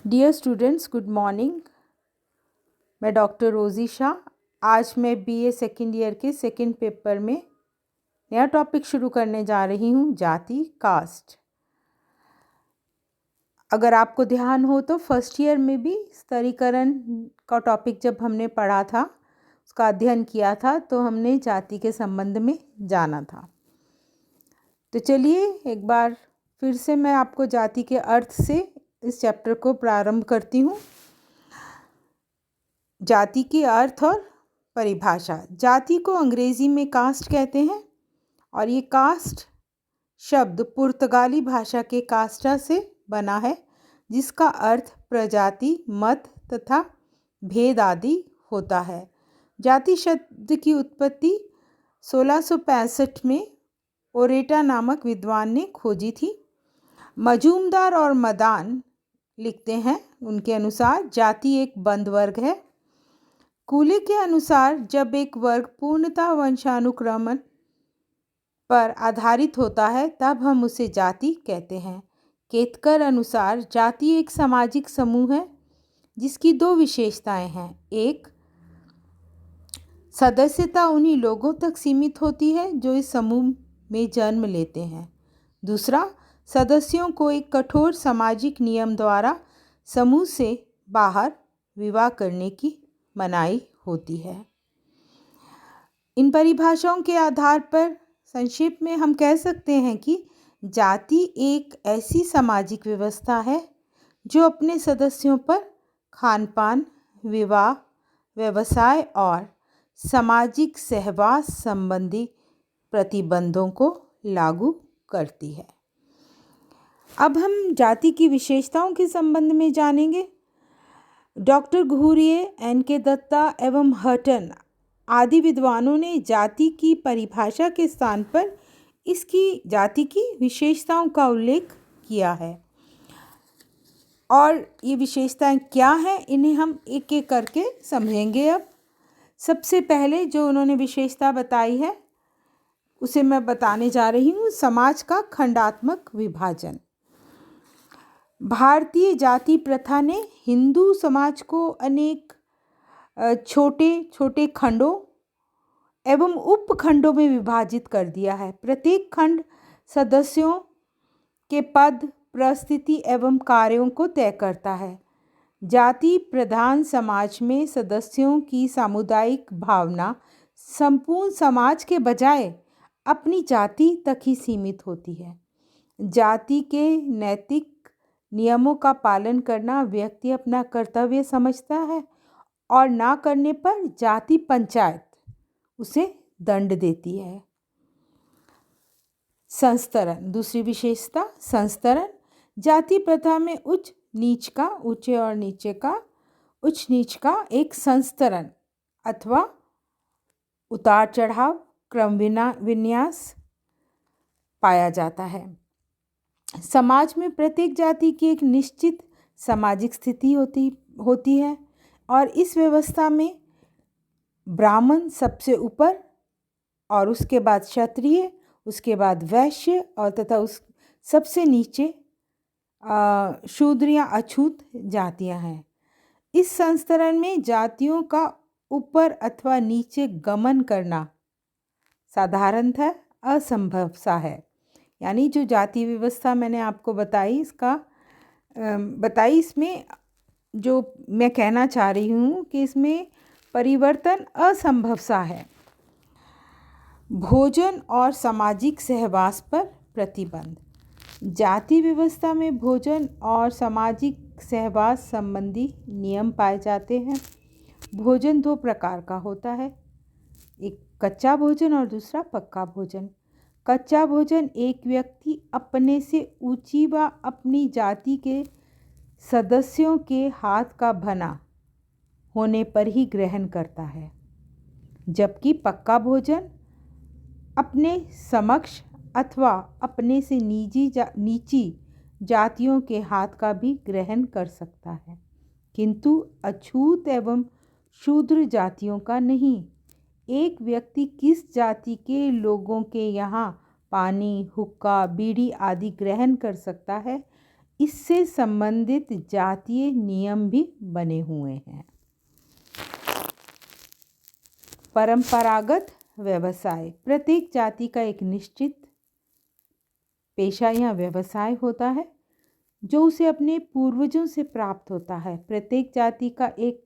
Dear students, good morning. मैं doctor Rozy Shah. आज मैं बीए सेकेंड ईयर के सेकेंड पेपर में नया टॉपिक शुरू करने जा रही हूँ, जाति, कास्ट। अगर आपको ध्यान हो तो फर्स्ट ईयर में भी स्तरीकरण का टॉपिक जब हमने पढ़ा था, उसका अध्ययन किया था, तो हमने जाति के संबंध में जाना था। तो चलिए एक बार फिर से मैं आपको जाति के अर्थ से इस चैप्टर को प्रारंभ करती हूँ। जाति की अर्थ और परिभाषा। जाति को अंग्रेजी में कास्ट कहते हैं और ये कास्ट शब्द पुर्तगाली भाषा के कास्टा से बना है, जिसका अर्थ प्रजाति, मत तथा भेद आदि होता है। जाति शब्द की उत्पत्ति 1665 में ओरेटा नामक विद्वान ने खोजी थी। मजूमदार और मदान लिखते हैं, उनके अनुसार जाति एक बंद वर्ग है। कूले के अनुसार जब एक वर्ग पूर्णतः वंशानुक्रमण पर आधारित होता है तब हम उसे जाति कहते हैं। केतकर अनुसार जाति एक सामाजिक समूह है जिसकी दो विशेषताएं हैं। एक, सदस्यता उन्हीं लोगों तक सीमित होती है जो इस समूह में जन्म लेते हैं। दूसरा, सदस्यों को एक कठोर सामाजिक नियम द्वारा समूह से बाहर विवाह करने की मनाही होती है। इन परिभाषाओं के आधार पर संक्षेप में हम कह सकते हैं कि जाति एक ऐसी सामाजिक व्यवस्था है जो अपने सदस्यों पर खानपान, विवाह, व्यवसाय और सामाजिक सहवास संबंधी प्रतिबंधों को लागू करती है। अब हम जाति की विशेषताओं के संबंध में जानेंगे। Doctor Ghurye, NK. दत्ता एवं हटन आदि विद्वानों ने जाति की परिभाषा के स्थान पर इसकी जाति की विशेषताओं का उल्लेख किया है। और ये विशेषताएं क्या हैं, इन्हें हम एक एक करके समझेंगे। अब सबसे पहले जो उन्होंने विशेषता बताई है उसे मैं बताने जा रही हूँ, समाज का खंडात्मक विभाजन। भारतीय जाति प्रथा ने हिंदू समाज को अनेक छोटे छोटे खंडों एवं उपखंडों में विभाजित कर दिया है। प्रत्येक खंड सदस्यों के पद, परिस्थिति एवं कार्यों को तय करता है। जाति प्रधान समाज में सदस्यों की सामुदायिक भावना संपूर्ण समाज के बजाय अपनी जाति तक ही सीमित होती है। जाति के नैतिक नियमों का पालन करना व्यक्ति अपना कर्तव्य समझता है और ना करने पर जाति पंचायत उसे दंड देती है। संस्तरण, दूसरी विशेषता संस्तरण। जाति प्रथा में उच्च नीच का, ऊंचे और नीचे का, उच्च नीच का एक संस्तरण अथवा उतार चढ़ाव क्रम विन्यास पाया जाता है। समाज में प्रत्येक जाति की एक निश्चित सामाजिक स्थिति होती है और इस व्यवस्था में ब्राह्मण सबसे ऊपर और उसके बाद क्षत्रिय, उसके बाद वैश्य और तथा उस सबसे नीचे शूद्र या अछूत जातियां हैं। इस संस्तरण में जातियों का ऊपर अथवा नीचे गमन करना साधारणतः असंभव सा है। यानी जो जाति व्यवस्था मैंने आपको बताई इसमें जो मैं कहना चाह रही हूँ कि इसमें परिवर्तन असंभव सा है। भोजन और सामाजिक सहवास पर प्रतिबंध। जाति व्यवस्था में भोजन और सामाजिक सहवास संबंधी नियम पाए जाते हैं। भोजन दो प्रकार का होता है, एक कच्चा भोजन और दूसरा पक्का भोजन। कच्चा भोजन एक व्यक्ति अपने से ऊंची व अपनी जाति के सदस्यों के हाथ का बना होने पर ही ग्रहण करता है, जबकि पक्का भोजन अपने समक्ष अथवा अपने से नीची जातियों के हाथ का भी ग्रहण कर सकता है, किंतु अछूत एवं शूद्र जातियों का नहीं। एक व्यक्ति किस जाति के लोगों के यहाँ पानी, हुक्का, बीड़ी आदि ग्रहण कर सकता है, इससे संबंधित जातीय नियम भी बने हुए हैं। परंपरागत व्यवसाय। प्रत्येक जाति का एक निश्चित पेशा या व्यवसाय होता है जो उसे अपने पूर्वजों से प्राप्त होता है। प्रत्येक जाति का एक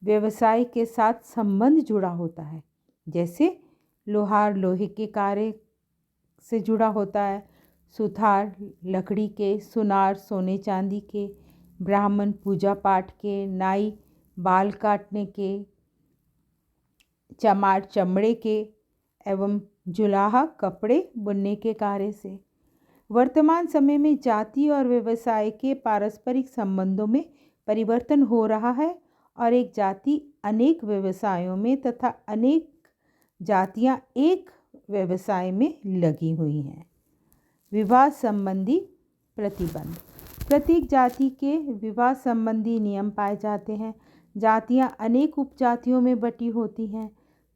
व्यवसाय के साथ संबंध जुड़ा होता है। जैसे लोहार लोहे के कार्य से जुड़ा होता है, सुथार लकड़ी के, सुनार सोने चांदी के, ब्राह्मण पूजा पाठ के, नाई बाल काटने के, चमार चमड़े के एवं जुलाहा कपड़े बुनने के कार्य से। वर्तमान समय में जाति और व्यवसाय के पारस्परिक संबंधों में परिवर्तन हो रहा है और एक जाति अनेक व्यवसायों में तथा अनेक जातियां एक व्यवसाय में लगी हुई हैं। विवाह संबंधी प्रतिबंध। प्रत्येक जाति के विवाह संबंधी नियम पाए जाते हैं। जातियां अनेक उपजातियों में बटी होती हैं।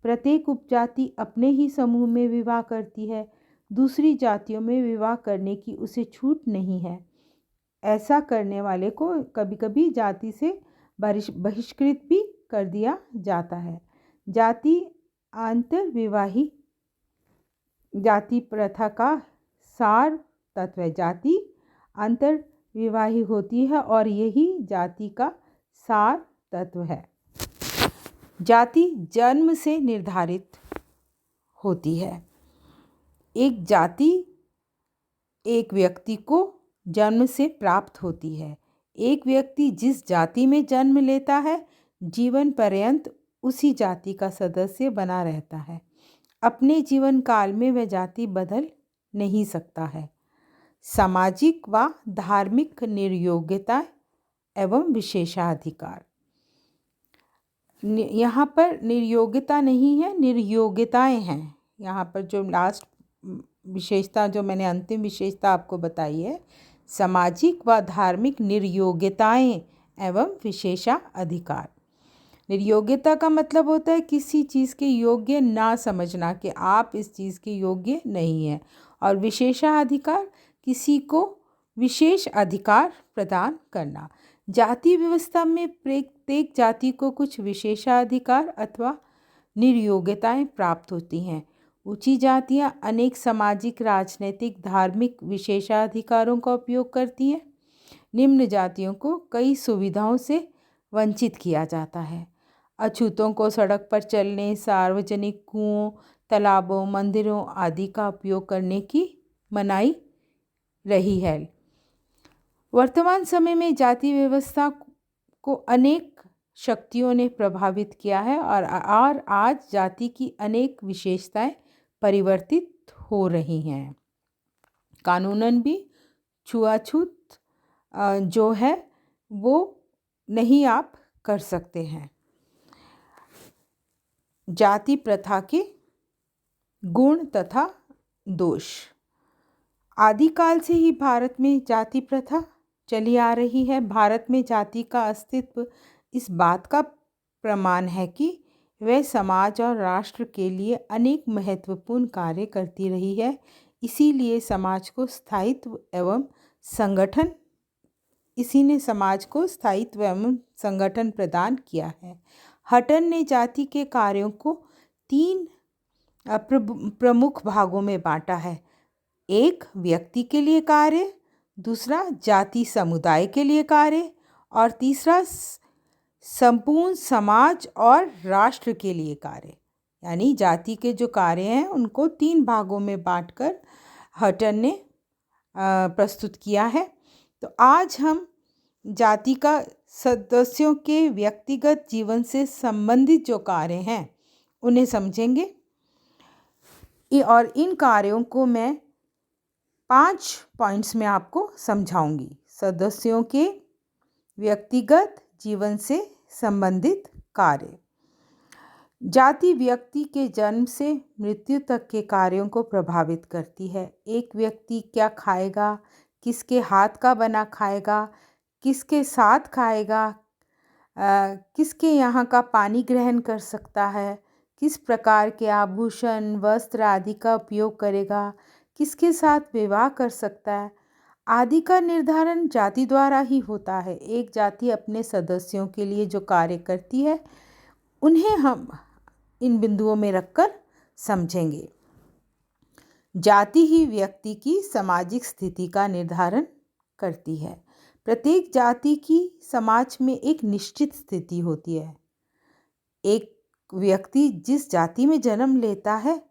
प्रत्येक उपजाति अपने ही समूह में विवाह करती है। दूसरी जातियों में विवाह करने की उसे छूट नहीं है। ऐसा करने वाले को कभी कभी जाति से बहिष्कृत भी कर दिया जाता है। जाति अंतर्विवाही जाति प्रथा का सार तत्व है। जाति अंतर्विवाही होती है और यही जाति का सार तत्व है। जाति जन्म से निर्धारित होती है। एक जाति एक व्यक्ति को जन्म से प्राप्त होती है। एक व्यक्ति जिस जाति में जन्म लेता है जीवन पर्यंत उसी जाति का सदस्य बना रहता है। अपने जीवन काल में वह जाति बदल नहीं सकता है। सामाजिक व धार्मिक निर्योग्यता एवं विशेषाधिकार। यहाँ पर निर्योग्यता नहीं है, निर्योग्यताएं हैं। यहाँ पर जो लास्ट विशेषता, जो मैंने अंतिम विशेषता आपको बताई है, सामाजिक व धार्मिक निर्योग्यताएं एवं विशेषाधिकार। निर्योग्यता का मतलब होता है किसी चीज़ के योग्य ना समझना कि आप इस चीज़ के योग्य नहीं हैं। और विशेषाधिकार किसी को विशेष अधिकार प्रदान करना। जाति व्यवस्था में प्रत्येक जाति को कुछ विशेषाधिकार अथवा निर्योग्यताएं प्राप्त होती हैं। ऊंची जातियां अनेक सामाजिक, राजनीतिक, धार्मिक विशेषाधिकारों का उपयोग करती हैं। निम्न जातियों को कई सुविधाओं से वंचित किया जाता है। अछूतों को सड़क पर चलने, सार्वजनिक कुओं, तालाबों, मंदिरों आदि का उपयोग करने की मनाही रही है। वर्तमान समय में जाति व्यवस्था को अनेक शक्तियों ने प्रभावित किया है और आज जाति की अनेक विशेषताएं परिवर्तित हो रही हैं। कानूनन भी छुआछूत जो है वो नहीं आप कर सकते हैं। जाति प्रथा के गुण तथा दोष। आदिकाल से ही भारत में जाति प्रथा चली आ रही है। भारत में जाति का अस्तित्व इस बात का प्रमाण है कि वह समाज और राष्ट्र के लिए अनेक महत्वपूर्ण कार्य करती रही है। इसीलिए समाज को स्थायित्व एवं संगठन इसी ने समाज को स्थायित्व एवं संगठन प्रदान किया है। हटन ने जाति के कार्यों को 3 प्रमुख भागों में बांटा है। एक व्यक्ति के लिए कार्य, दूसरा जाति समुदाय के लिए कार्य और तीसरा संपूर्ण समाज और राष्ट्र के लिए कार्य। यानी जाति के जो कार्य हैं उनको 3 भागों में बांटकर हटन ने प्रस्तुत किया है। तो आज हम जाति का सदस्यों के व्यक्तिगत जीवन से संबंधित जो कार्य हैं उन्हें समझेंगे और इन कार्यों को मैं 5 पॉइंट्स में आपको समझाऊंगी। सदस्यों के व्यक्तिगत जीवन से संबंधित कार्य। जाति व्यक्ति के जन्म से मृत्यु तक के कार्यों को प्रभावित करती है। एक व्यक्ति क्या खाएगा, किसके हाथ का बना खाएगा, किसके साथ खाएगा, किसके यहाँ का पानी ग्रहण कर सकता है, किस प्रकार के आभूषण, वस्त्र आदि का उपयोग करेगा, किसके साथ विवाह कर सकता है आदि का निर्धारण जाति द्वारा ही होता है। एक जाति अपने सदस्यों के लिए जो कार्य करती है उन्हें हम इन बिंदुओं में रखकर समझेंगे। जाति ही व्यक्ति की सामाजिक स्थिति का निर्धारण करती है। प्रत्येक जाति की समाज में एक निश्चित स्थिति होती है। एक व्यक्ति जिस जाति में जन्म लेता है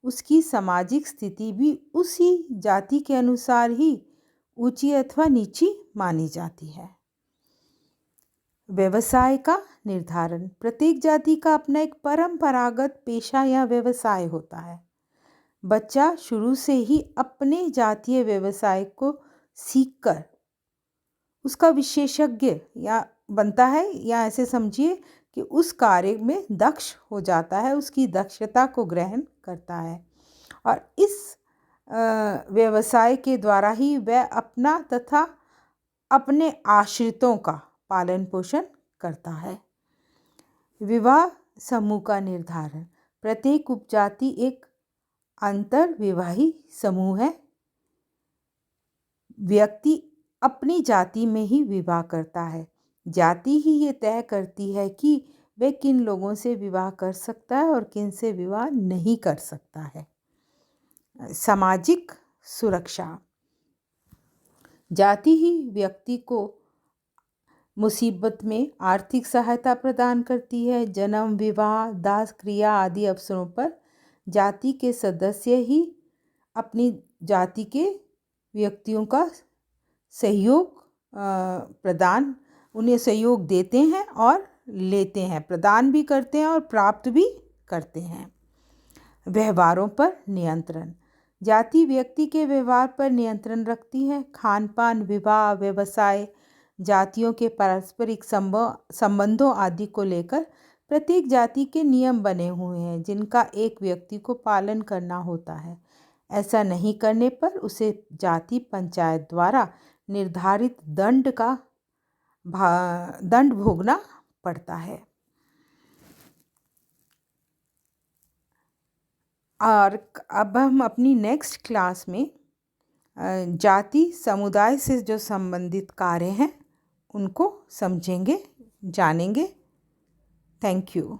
उसकी सामाजिक स्थिति भी उसी जाति के अनुसार ही ऊंची अथवा नीची मानी जाती है। व्यवसाय का निर्धारण। प्रत्येक जाति का अपना एक परंपरागत पेशा या व्यवसाय होता है। बच्चा शुरू से ही अपने जातीय व्यवसाय को सीखकर उसका विशेषज्ञ या बनता है, या ऐसे समझिए कि उस कार्य में दक्ष हो जाता है, उसकी दक्षता को ग्रहण करता है और इस व्यवसाय के द्वारा ही वह अपना तथा अपने आश्रितों का पालन पोषण करता है। विवाह समूह का निर्धारण। प्रत्येक उपजाति एक अंतर्विवाही समूह है। व्यक्ति अपनी जाति में ही विवाह करता है। जाति ही ये तय करती है कि वह किन लोगों से विवाह कर सकता है और किन से विवाह नहीं कर सकता है। सामाजिक सुरक्षा। जाति ही व्यक्ति को मुसीबत में आर्थिक सहायता प्रदान करती है। जन्म, विवाह, दाह क्रिया आदि अवसरों पर जाति के सदस्य ही अपनी जाति के व्यक्तियों का सहयोग उन्हें सहयोग देते हैं और लेते हैं, प्रदान भी करते हैं और प्राप्त भी करते हैं। व्यवहारों पर नियंत्रण। जाति व्यक्ति के व्यवहार पर नियंत्रण रखती है। खान पान, विवाह, व्यवसाय, जातियों के पारस्परिक संबंधों आदि को लेकर प्रत्येक जाति के नियम बने हुए हैं जिनका एक व्यक्ति को पालन करना होता है। ऐसा नहीं करने पर उसे जाति पंचायत द्वारा निर्धारित दंड भोगना पड़ता है। और अब हम अपनी नेक्स्ट क्लास में जाति समुदाय से जो संबंधित कार्य हैं उनको समझेंगे, जानेंगे। Thank you.